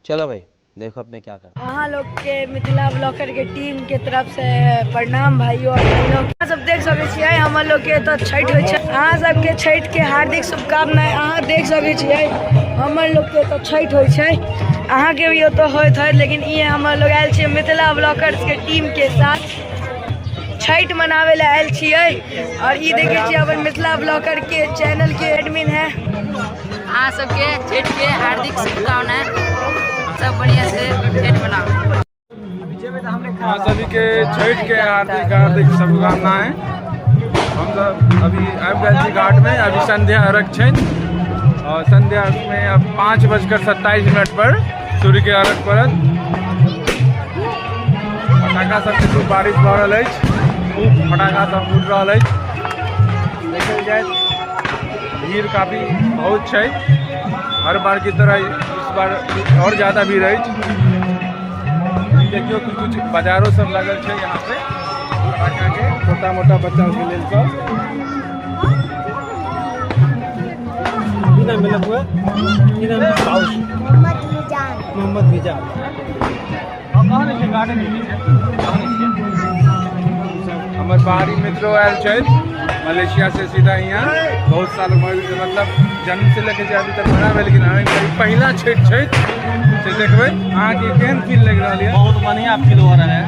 चलो भाई देखो अब मैं क्या कर। अहाँ लोग के मिथिला ब्लॉगर के टीम के तरफ से प्रणाम भाइयों और बहनों। अहाँ सब देख सके छियै हमर लोग के तो छठ होइ छै। अहाँ सबके छठ के हार्दिक शुभकामनाएं। अहाँ देख सके छियै हमर लोग के तो छठ होइ छै। अहाँ के भी तो होइत है, लेकिन ये हमर लोग आयल छियै मिथिला ब्लॉगर्स के टीम के साथ छठ मनावे ला आयल छियै। और ये देखे छियै अपन मिथिला ब्लॉगर के चैनल के एडमिन है। अहाँ सबके छठ के हार्दिक शुभकामनाएं। सब बढ़िया से छठ मनाओ। हाँ, सभी के छठ के हार्दिक शुभकामनाएं। हम सब अभी आबि गए छी घाट में। अभी संध्या अर्घ छै और संध्या में अब 5:27 पर सूर्य के अर्घ पड़त। फटाका सब खूब बारिश भऽ रहल अछि, खूब फटाका सब फूट रहल अछि। देखल जाए भीड़ काफी बहुत छै, हर बार की तरह इस बार और ज़्यादा भीड़ है। देखियो कि कुछ बाजारों सब लगल है यहाँ पे, छोटा मोटा बच्चा के लिए सब। मोहम्मद मिजान हमारे बाहरी मित्रों आयल छै मलेशिया से सीधा यहाँ। बहुत साल मतलब जन्म से लेके अभी तक मनाबे, लेकिन पहला छठ छै से देखबे। अहाँ के केहन फील लग रहा है? बहुत बढ़िया फील हो रहा है।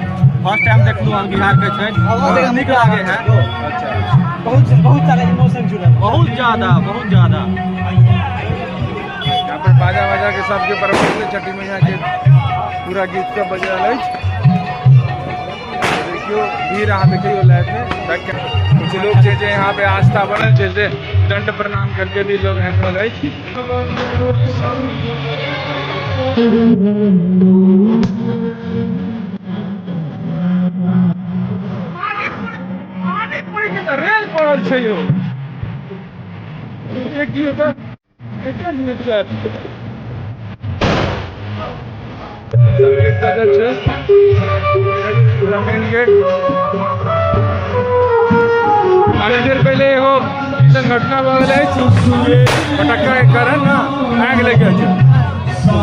फर्स्ट टाइम देखलू हम बिहार के छठ, बहुत निक लागे है। अच्छा, बहुत सारा इमोशन जुड़ल, बहुत ज्यादा। यहाँ पर बाजा बाजा के सबके परम्परा छठी मैया के पूरा गीत सब बज रहा है। देखियो भीड़ अहाँ देखियो लाइव में। कुछ लोग जे यहाँ पे आस्था बनल जैसे दंड प्रणाम करके भी लोग हैं। रेल पड़ल छै यो देर पहले एगो घटना भऽ गेल अछि। फटक्का के कारण ना आग लग गया छै,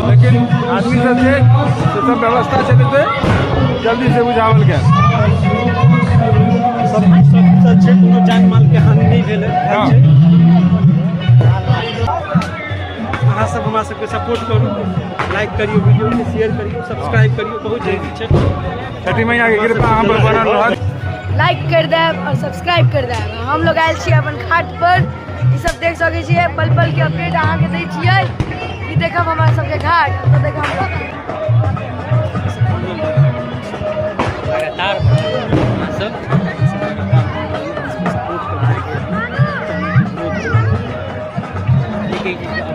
लेकिन आदमी सब छै से सब व्यवस्था चलते जल्दी से बुझावल गया। सब छै, कोनो जान माल के हानि नहीं भेल है। अहाँ सब हमरा सबके सपोर्ट करू, लाइक करियो, वीडियो के शेयर करियो, सब्सक्राइब करियो। बहुत जरूरी छै। छठी मैया के कृपा अहाँ पर बनल रहत। लाइक कर देब और सब्सक्राइब कर देब। हम लोग आयल छियै अपन घाट पर। ई सब देख सके छियै, पल पल के अपडेट अहाँ के दै छियै। ई देखब हमारा सबके घाट, तो देखब लगातार सब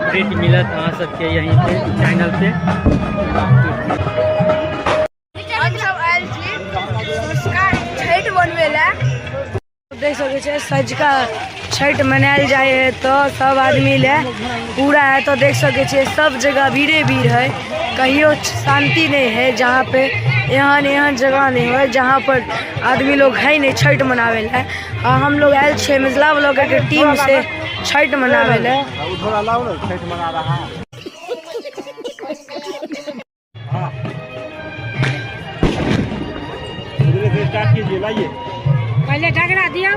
अपडेट मिलत अहाँ सबके यहीं पे चैनल पे। हम सब आयल छी संस्कार छठ बनवे ला। देख सके छियै सजका छठ मनायल जाए है, तो सब आदमी ले पूरा है। तो देख सके छियै सब जगह भीड़े भीड़ है, कहियो शांति नहीं है। जहाँ पे यहाँ जगह नहीं है जहाँ पर आदमी लोग है नहीं छठ मनावे ला। और हम लोग आयल छे मिथिला ब्लॉगर के टीम से छठ मनावे ला। छठ मना रहा है। स्टार्ट कीजिए, लाइए पहले ढकना दिया।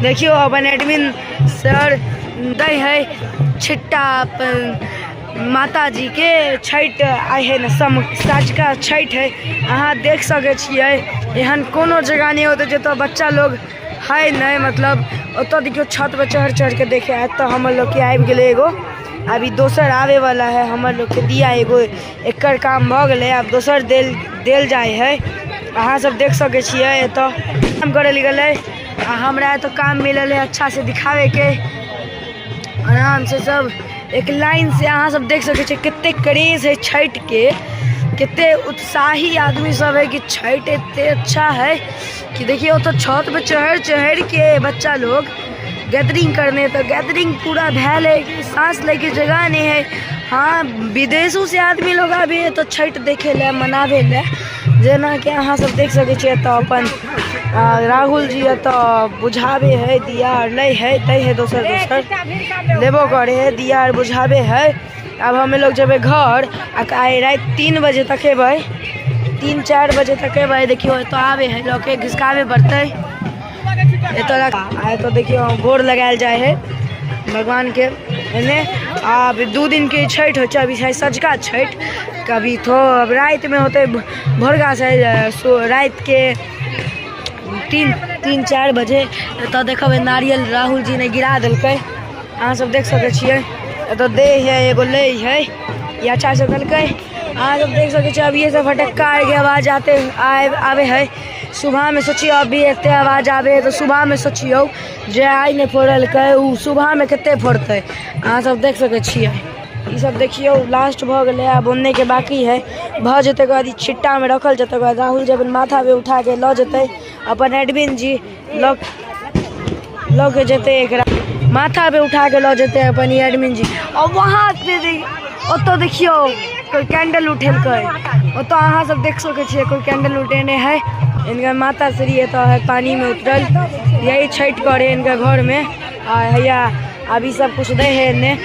देखियो अपन एडमिन सर दे है छिट्टा माता जी के छठ आए है न। साझका छठ है। अहाँ देख सके छियै एहन कोनो जगह नहीं होते जो तो बच्चा लोग है नहीं। मतलब ओतो देखियो छत पर चढ़ के देखे है। तो हम लोग के आबि गेले एगो, अभी दोसर आवे वाला है। हमर लोग के दिया एगो एकर काम भ गेले, अब दोसर देल जाए है। अहाँ सब देख सके छियै तो काम करे ले गेले। हमरा तो काम मिलल है अच्छा से दिखावे के, आराम से सब एक लाइन से। अहाँ सब देख सके छियै कितने क्रेज है छठ के, कितने उत्साही आदमी सब है कि छठ इतने अच्छा है कि देखिए तो छत पे चढ़ के बच्चा लोग गैदरिंग करने। तो गैदरिंग पूरा भैल है कि सांस लेके जगह नहीं है। हाँ, विदेशों से आदमी लोग आबे तो छठ देखे ले, मनावे ले। जना कि अहाँ सब देख सके छियै तो अपन राहुल जी तो बुझावे है दिया और नहीं है तय है दोसर दोसर लेबो करे है दिया और बुझावे है। अब हम लोग जब घर आए रात 3 बजे तक अबै 3-4 बजे तक अबै देखियो तो आवे है लोग के घिसकावे पड़ते तो देखियो गोर लगायल जाए है भगवान के एने। अब 2 दिन के छठ हो अभी है सजका छठ कभी तो अब रात में होते भोरगा से रात के 3-4 बजे तो देखब नारियल राहुल जी ने गिरा दिल्कै अहाँ सब देख सके छियै। तो दे है एगो ले है या अच्छा से दिल्कै अहाँ सब देख सके छियै। अब ये सब फटक्का के आवाज आवे है सुबह में सोचियो अभी एते आवाज आवे है तो सुबह में सोचियो जे आइ नहीं फोड़लकै उ सुबह में कते फोड़तै अहाँ सब देख सके छियै। ये सब देखियो लास्ट भ गए अब ओन्ने के बाकी है भ जते के बाद छिट्टा में रखल जते बाद राहुल जी अपन माथा पे उठा के ल जते अपन एडमिन जी ल के जते एकरा माथा पे उठा के ल जते अपन एडमिन जी। और वहाँ पे देखियो कोई कैंडल उठेलकै तो अहाँ सब देख सके छियै कोई कैंडल उठेने है इनका माता श्री है तो है पानी में उतरल यही छठ करे इनका घर में हैया अभी सब कुछ दे है इन्हें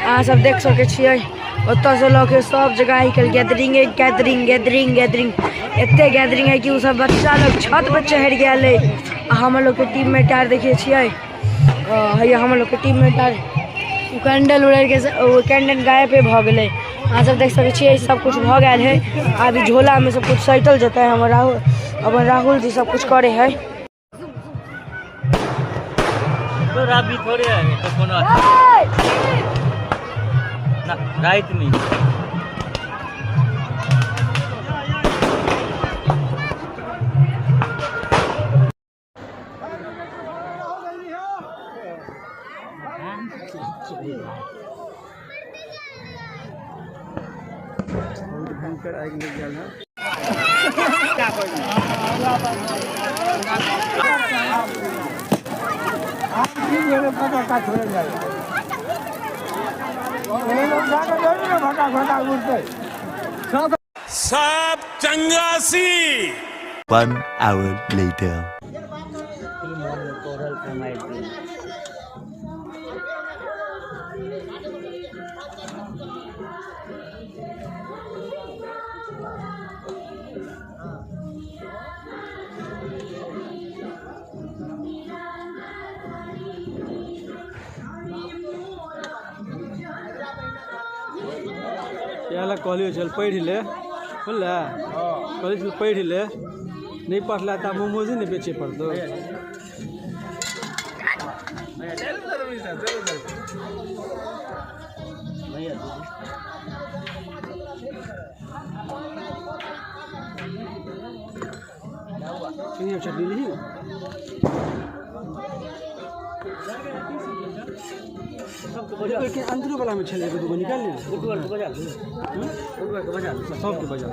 अहाँ सब देख सके छियै। ओतऽ से लऽ के सब जगह ही कल गैदरिंग एते गैदरिंग है कि उ सब बच्चा लोग छत पर चढ़ गया हम लोग के टीम में टार देखिए छियै हैया हम लोग के टीम में टार कैंडल उड़ के कैंडल गायब पे भ गए अहाँ सब देख सके छियै। सब कुछ भ गया है अभी झोला में सब कुछ सैटल जता है हमारा राहुल जी सब कुछ करे है। तो राबी थोड़े है तो कोनो ना रात में भयंकर आग लग गया है। सब चंगासी 1 hour later. याला कहलियो चल पढ़ ले बोला कहलियो चल पढ़ ले नहीं पढ़ला त मोमोज नहीं बेचे पड़तो ये चटनी नहीं लेकिन अंदर वाला में छले तो निकाल ले गुटुआर को बजा गुटुआर को बजा सब के बजा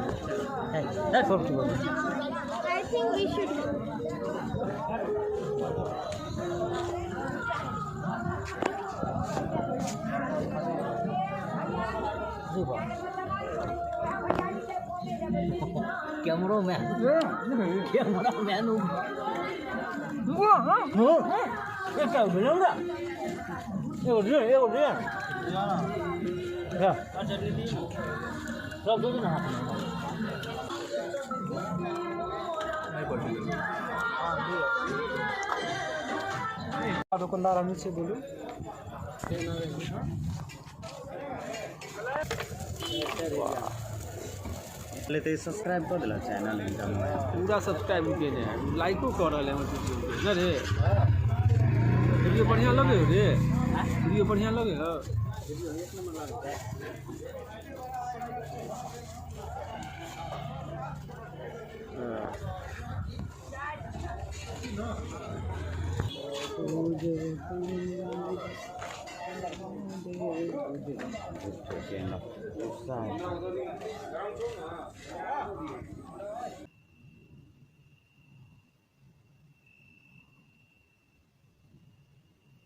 है सब के बजा। I think we should cameraman ये क्या बोल रहा ये सब दो ना दुकानदार आने से बोलो पहले तो सब्सक्राइब कर देला चैनल इनका पूरा सब्सक्राइब के ने लाइको कर रहले हम वीडियो रे वीडियो बढ़िया लगे हो रे वीडियो बढ़िया लगे हो वीडियो एक नंबर लगे Channel.